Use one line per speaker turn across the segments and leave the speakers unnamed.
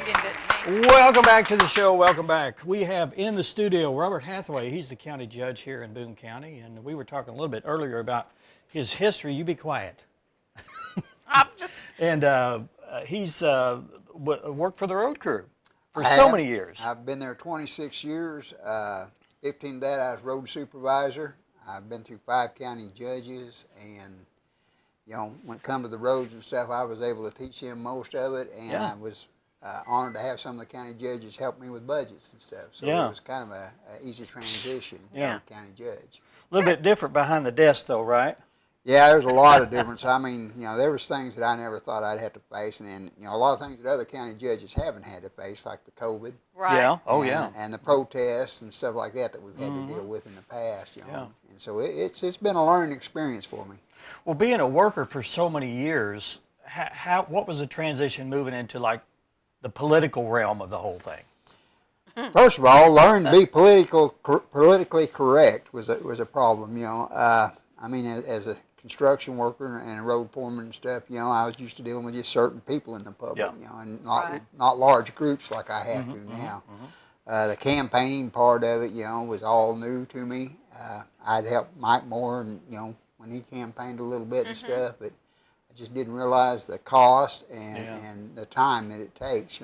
didn't do it to me.
Welcome back to the show. Welcome back. We have in the studio Robert Hathaway. He's the county judge here in Boone County, and we were talking a little bit earlier about his history. You be quiet.
I'm just.
And he's worked for the road crew for so many years.
I've been there 26 years. 15 of that I was road supervisor. I've been through 5 county judges, and when it comes to the roads and stuff, I was able to teach them most of it, and I was honored to have some of the county judges help me with budgets and stuff. So it was kind of a easy transition to county judge.
A little bit different behind the desk, though, right?
Yeah, there's a lot of difference. I mean, there was things that I never thought I'd have to face, and a lot of things that other county judges haven't had to face, like the COVID.
Right.
Yeah. Oh,
and the protests and stuff like that we've had to deal with in the past. And so it's been a learning experience for me.
Well, being a worker for so many years, what was the transition moving into like the political realm of the whole thing?
First of all, learning to be politically correct was a problem. I mean, as a construction worker and a road foreman and stuff, I was used to dealing with just certain people in the public, and not large groups like I have to now. The campaigning part of it, was all new to me. I'd help Mike Moore, and when he campaigned a little bit and stuff, but I just didn't realize the cost and the time that it takes.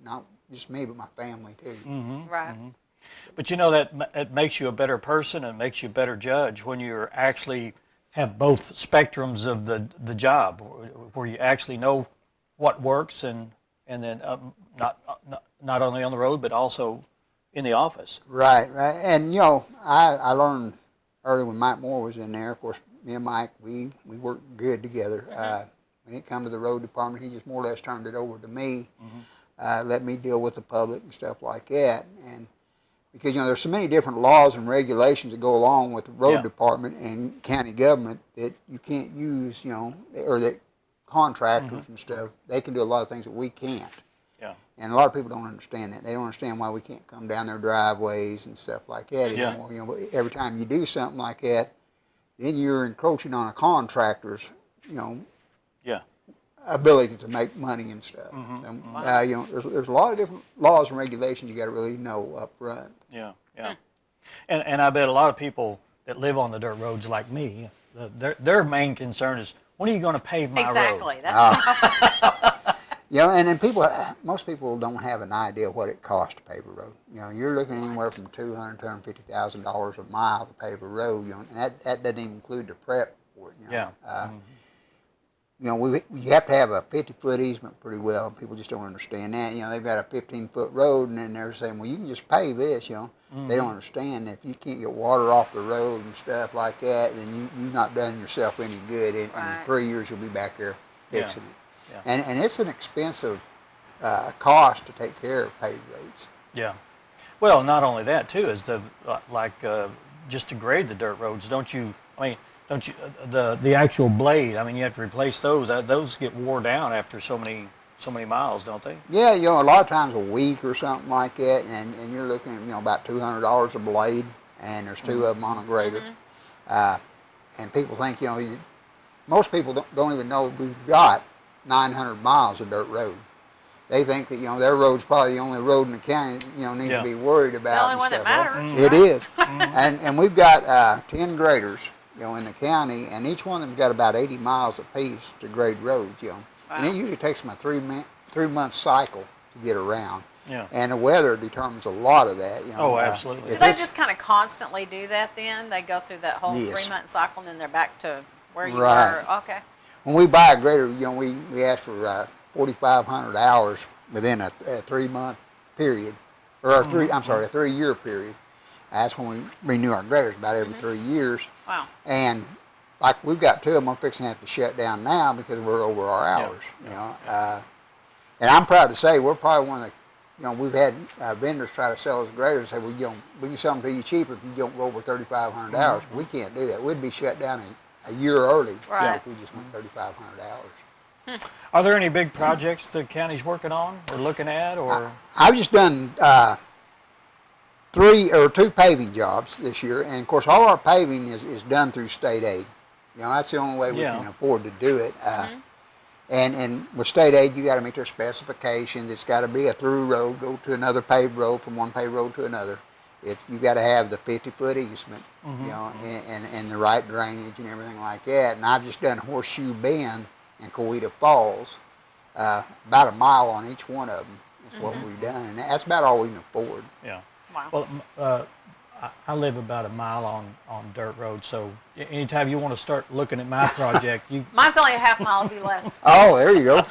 Not just me, but my family too.
Right.
But that it makes you a better person and makes you a better judge when you actually have both spectrums of the job, where you actually know what works and then not only on the road but also in the office.
Right. And I learned early when Mike Moore was in there. Of course, me and Mike, we worked good together. When it come to the road department, he just more or less turned it over to me, let me deal with the public and stuff like that. And because there's so many different laws and regulations that go along with the road department and county government that you can't use, or that contractors and stuff, they can do a lot of things that we can't.
Yeah.
And a lot of people don't understand that. They don't understand why we can't come down their driveways and stuff like that anymore. But every time you do something like that, then you're encroaching on a contractor's, ability to make money and stuff. So, there's a lot of different laws and regulations you got to really know up front.
Yeah. And I bet a lot of people that live on the dirt roads like me, their main concern is, when are you going to pave my road?
Exactly. That's
And then most people don't have an idea what it costs to pave a road. You're looking anywhere from $200,000 to $250,000 a mile to pave a road. And that doesn't even include the prep for it. You have to have a 50-foot easement pretty well. People just don't understand that. They've got a 15-foot road, and then they're saying, well, you can just pave this. They don't understand that if you can't get water off the road and stuff like that, then you've not done yourself any good. In 3 years, you'll be back there fixing it. Yeah. And it's an expensive cost to take care of paved roads.
Yeah. Well, not only that too is just to grade the dirt roads. Don't you? The actual blade? I mean, you have to replace those. Those get wore down after so many miles, don't they?
Yeah, a lot of times a week or something like that, and you're looking at about $200 a blade, and there's 2 of them on a grader. And people think most people don't even know we've got 900 miles of dirt road. They think that their road's probably the only road in the county need to be worried about.
It's the only one that matters.
It is. And we've got 10 graders in the county, and each one of them got about 80 miles apiece to grade roads. And it usually takes them a 3-month cycle to get around.
Yeah.
And the weather determines a lot of that.
Oh, absolutely.
Do they just kind of constantly do that then? They go through that whole 3-month cycle, and then they're back to where you were? Okay.
When we buy a grader, we ask for 4,500 hours within a 3-month period, or a 3-year period. That's when we renew our graders, about every 3 years.
Wow.
And like we've got 2 of them, we're fixing to have to shut down now because we're over our hours. And I'm proud to say we're probably one of the, we've had vendors try to sell us graders and say, well, we can sell them to you cheaper if you don't go over 3,500 hours. We can't do that. We'd be shut down a year early if we just went 3,500 hours.
Are there any big projects the county's working on or looking at, or?
I've just done 2 paving jobs this year, and of course all our paving is done through state aid. That's the only way we can afford to do it. And with state aid, you got to meet their specifications. It's got to be a through road, go to another paved road, from one paved road to another. You got to have the 50-foot easement, you know, and the right drainage and everything like that. And I've just done Horseshoe Bend and Coweta Falls, about a mile on each one of them is what we've done, and that's about all we can afford.
Yeah.
Wow.
Well, I live about a mile on dirt road, so anytime you want to start looking at my project, you.
Mine's only a half mile, it'll be less.
Oh, there you go.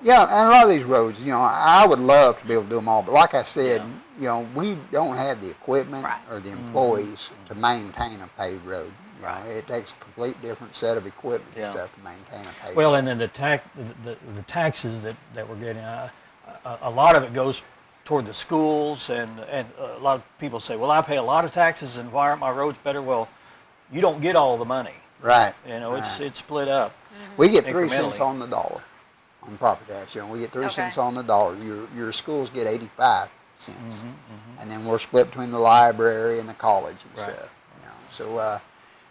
Yeah, and a lot of these roads, you know, I would love to be able to do them all, but like I said, you know, we don't have the equipment or the employees to maintain a paved road. You know, it takes a complete different set of equipment and stuff to maintain a paved road.
Well, and then the taxes that we're getting, a lot of it goes toward the schools, and a lot of people say, well, I pay a lot of taxes, and why aren't my roads better? Well, you don't get all the money.
Right.
You know, it's split up.
We get 3 cents on the dollar on property tax. You know, we get 3 cents on the dollar. Your schools get 85 cents, and then we're split between the library and the college and stuff. You know, so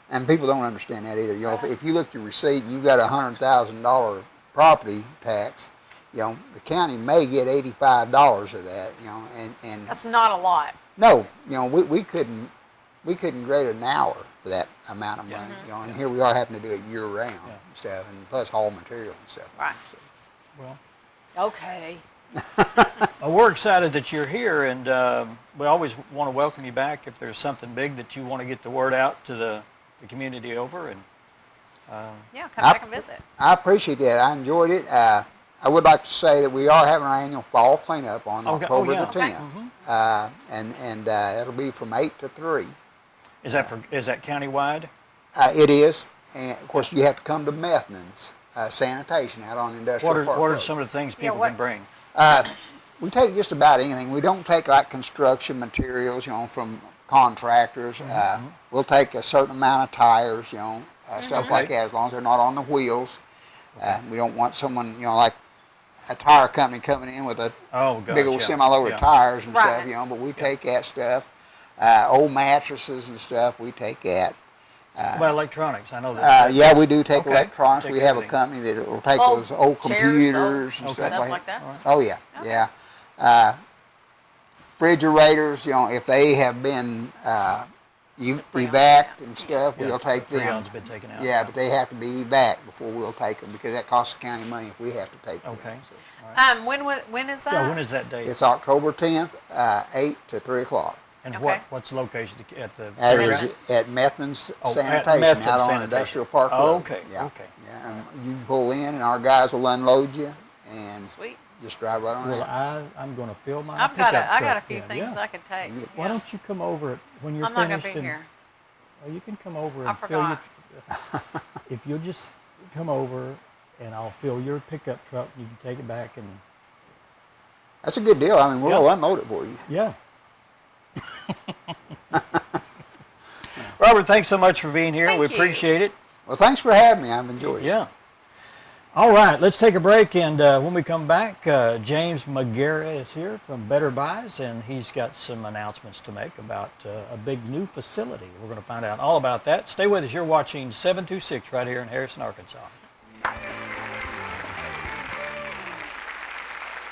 and people don't understand that either. You know, if you look at your receipt and you've got $100,000 property tax, you know, the county may get $85 of that. You know, and
That's not a lot.
no, you know, we couldn't grade an hour for that amount of money. You know, and here we are having to do it year round and stuff, and plus haul material and stuff.
Right.
So.
Well,
Okay.
we're excited that you're here, and we always want to welcome you back if there's something big that you want to get the word out to the community over. And
Yeah, come back and visit.
I appreciate that. I enjoyed it. I would like to say that we are having our annual fall cleanup on October the 10th, and it'll be from 8 to 3.
Is that countywide?
It is, and of course you have to come to Methan's sanitation out on Industrial Park
What are
Road.
some of the things people can bring?
We take just about anything. We don't take like construction materials, you know, from contractors. We'll take a certain amount of tires, you know, stuff like that, as long as they're not on the wheels. We don't want someone, you know, like a tire company coming in with a big old semi-load of tires and stuff, you know, but we take that stuff. Old mattresses and stuff, we take that.
What about electronics? I know that.
Yeah, we do take electronics.
Take
we have
everything.
a company that will take
Old
those old
chairs,
computers and
old
stuff like
that.
that. Oh, yeah, yeah. Refrigerators, you know, if they have been evac and stuff, we'll take them.
Freon's been taken out.
Yeah, but they have to be evac before we'll take them, because that costs the county money if we have to take them.
Okay.
So.
When is that?
Yeah, when is that date?
It's October 10th, 8 to 3 o'clock.
And
Okay.
what's the location at the?
That is at Methan's
at
Sanitation
Methan's
out on
Sanitation.
Industrial Park Road.
Oh, okay,
Yeah.
okay.
Yeah, and you can pull in, and our guys will unload you, and
Sweet.
just drive right on
Well,
out.
I'm going to fill my
I
pickup
got a
truck.
few things I could take.
Why
Yeah.
don't you come over when you're
I'm not
finished?
gonna be here.
Oh, you can come over
I
and fill your.
forgot.
If you'll just come over, and I'll fill your pickup truck. You can take it back and.
That's a good deal. I mean, we'll unload it for you.
Yeah. Robert, thanks so much for being here.
Thank
We
you.
appreciate it.
Well, thanks for having me. I've enjoyed it.
Yeah. All right, let's take a break, and when we come back, James McGarrett is here from Better Buys, and he's got some announcements to make about a big new facility. We're going to find out all about that. Stay with us. You're watching 726 right here in Harrison, Arkansas.